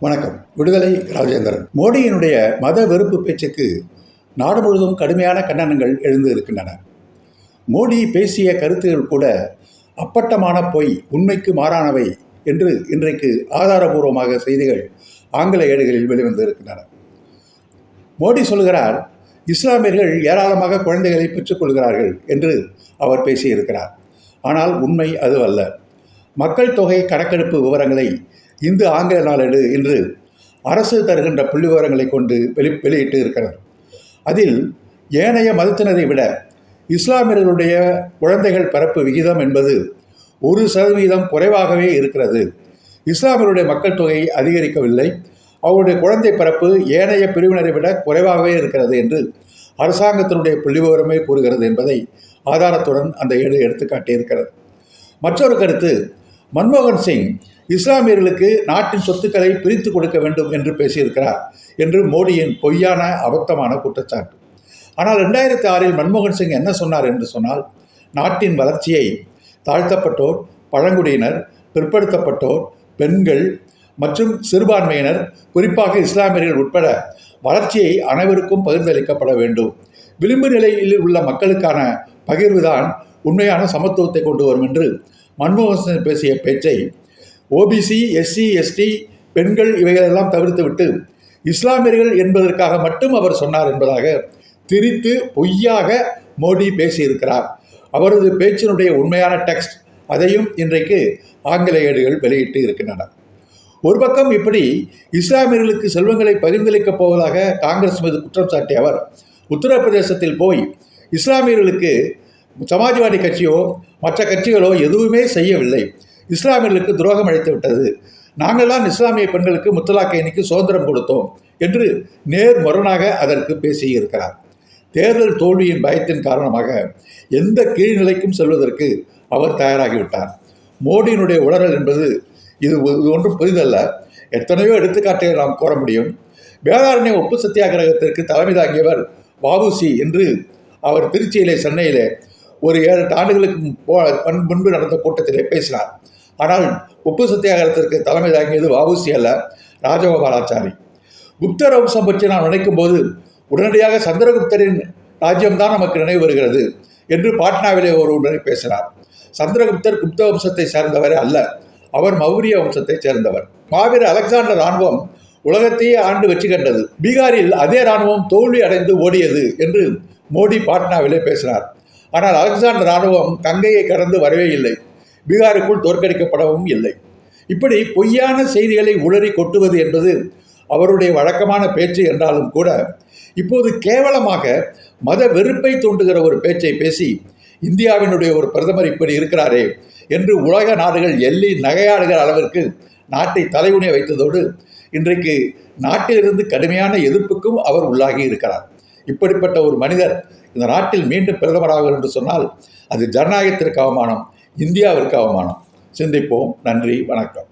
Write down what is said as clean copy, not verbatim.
வணக்கம். விடுதலை ராஜேந்திரன். மோடியினுடைய மத வெறுப்பு பேச்சுக்கு நாடு முழுவதும் கடுமையான கண்டனங்கள் எழுந்து இருக்கின்றன. மோடி பேசிய கருத்துகள் கூட அப்பட்டமான பொய், உண்மைக்கு மாறானவை என்று இன்றைக்கு ஆதாரபூர்வமாக செய்திகள் ஆங்கில ஏடுகளில் வெளிவந்து இருக்கின்றன. மோடி சொல்கிறார், இஸ்லாமியர்கள் ஏராளமாக குழந்தைகளை பெற்றுக்கொள்கிறார்கள் என்று அவர் பேசியிருக்கிறார். ஆனால் உண்மை அதுவல்ல. மக்கள் தொகை கணக்கெடுப்பு விவரங்களை இந்து ஆங்கில நாளேடு இன்று அரசு தருகின்ற புள்ளி விவரங்களை கொண்டு வெளியிட்டு இருக்கிறார். அதில் ஏனைய மதத்தினரை விட இஸ்லாமியர்களுடைய குழந்தைகள் பிறப்பு விகிதம் என்பது 1% குறைவாகவே இருக்கிறது. இஸ்லாமியருடைய மக்கள் தொகை அதிகரிக்கவில்லை, அவருடைய குழந்தை பிறப்பு ஏனைய பிரிவினரை விட குறைவாகவே இருக்கிறது என்று அரசாங்கத்தினுடைய புள்ளி விவரமே கூறுகிறது என்பதை ஆதாரத்துடன் அந்த ஏடு எடுத்து காட்டியிருக்கிறது. மற்றொரு கருத்து, மன்மோகன் சிங் இஸ்லாமியர்களுக்கு நாட்டின் சொத்துக்களை பிரித்து கொடுக்க வேண்டும் என்று பேசியிருக்கிறார் என்று மோடியின் பொய்யான அபத்தமான குற்றச்சாட்டு. ஆனால் 2006 மன்மோகன் சிங் என்ன சொன்னார் என்று சொன்னால், நாட்டின் வளர்ச்சியை தாழ்த்தப்பட்டோர், பழங்குடியினர், பிற்படுத்தப்பட்டோர், பெண்கள் மற்றும் சிறுபான்மையினர், குறிப்பாக இஸ்லாமியர்கள் உட்பட வளர்ச்சியை அனைவருக்கும் பகிர்ந்தளிக்கப்பட வேண்டும். விளிம்பு நிலையில் உள்ள மக்களுக்கான பகிர்வுதான் உண்மையான சமத்துவத்தை கொண்டு வரும் என்று மன்மோகன் சிங் பேசிய பேச்சை ஓபிசி, எஸ்சி, எஸ்டி, பெண்கள் இவைகளெல்லாம் தவிர்த்துவிட்டு இஸ்லாமியர்கள் என்பதற்காக மட்டும் அவர் சொன்னார் என்பதாக திரித்து பொய்யாக மோடி பேசியிருக்கிறார். அவரது பேச்சினுடைய உண்மையான டெக்ஸ்ட் அதையும் இன்றைக்கு ஆங்கில ஏடுகள் வெளியிட்டு இருக்கின்றன. ஒரு பக்கம் இப்படி இஸ்லாமியர்களுக்கு செல்வங்களை பகிர்ந்தளிக்கப் போவதாக காங்கிரஸ் மீது குற்றம் சாட்டிய அவர் உத்தரப்பிரதேசத்தில் போய் இஸ்லாமியர்களுக்கு சமாஜ்வாடி கட்சியோ மற்ற கட்சிகளோ எதுவுமே செய்யவில்லை, இஸ்லாமியர்களுக்கு துரோகம் அழைத்து விட்டது, நாங்கள் தான் இஸ்லாமிய பெண்களுக்கு முத்தலாக் எண்ணிக்கு சுதந்திரம் கொடுத்தோம் என்று நேர்முரணாக அதற்கு பேசியிருக்கிறார். தேர்தல் தோல்வியின் பயத்தின் காரணமாக எந்த கீழ்நிலைக்கும் செல்வதற்கு அவர் தயாராகிவிட்டார். மோடியினுடைய உளறல் என்பது இது ஒன்றும் புதிதல்ல. எத்தனையோ எடுத்துக்காட்டுகளை நாம் கோர முடியும். வேதாரண்ய உப்பு சத்தியாகிரகத்திற்கு தலைமை தாங்கியவர் வஉசி என்று அவர் திருச்சியிலே, சென்னையிலே ஒரு 7-8 ஆண்டுகளுக்கு முன்பு நடந்த கூட்டத்திலே பேசினார். ஆனால் உப்பு சத்தியாகிரகத்திற்கு தலைமை தாங்கியது வஉசி அல்ல, ராஜகோபாலாச்சாரி. குப்தர் வம்சம் பற்றி நாம் நினைக்கும் போது உடனடியாக சந்திரகுப்தரின் ராஜ்யம்தான் நமக்கு நினைவு வருகிறது என்று பாட்னாவிலே ஒருவரை பேசினார். சந்திரகுப்தர் குப்த வம்சத்தை சேர்ந்தவரே அல்ல, அவர் மௌரிய வம்சத்தை சேர்ந்தவர். மாவீர அலெக்சாண்டர் இராணுவம் உலகத்தையே ஆண்டு வெற்றி கண்டது, பீகாரில் அதே இராணுவம் தோல்வி அடைந்து ஓடியது என்று மோடி பாட்னாவிலே பேசினார். ஆனால் அலெக்சாண்டர் இராணுவம் கங்கையை கடந்து வரவே இல்லை, பீகாருக்குள் தோற்கடிக்கப்படவும் இல்லை. இப்படி பொய்யான செய்திகளை உளறி கொட்டுவது என்பது அவருடைய வழக்கமான பேச்சு என்றாலும் கூட இப்போது கேவலமாக மத வெறுப்பை தூண்டுகிற ஒரு பேச்சை பேசி இந்தியாவினுடைய ஒரு பிரதமர் இப்படி இருக்கிறாரே என்று உலக நாடுகள் எள்ளி நகையாடுகிற அளவிற்கு நாட்டை தலைகுனிய வைத்ததோடு இன்றைக்கு நாட்டிலிருந்து கடுமையான எதிர்ப்புக்கும் அவர் உள்ளாகி இருக்கிறார். இப்படிப்பட்ட ஒரு மனிதர் இந்த நாட்டில் மீண்டும் பிரதமராக என்று சொன்னால் அது ஜனநாயகத்திற்கு அவமானம், இந்தியாவிற்கு அவமானம். சிந்திப்போம். நன்றி, வணக்கம்.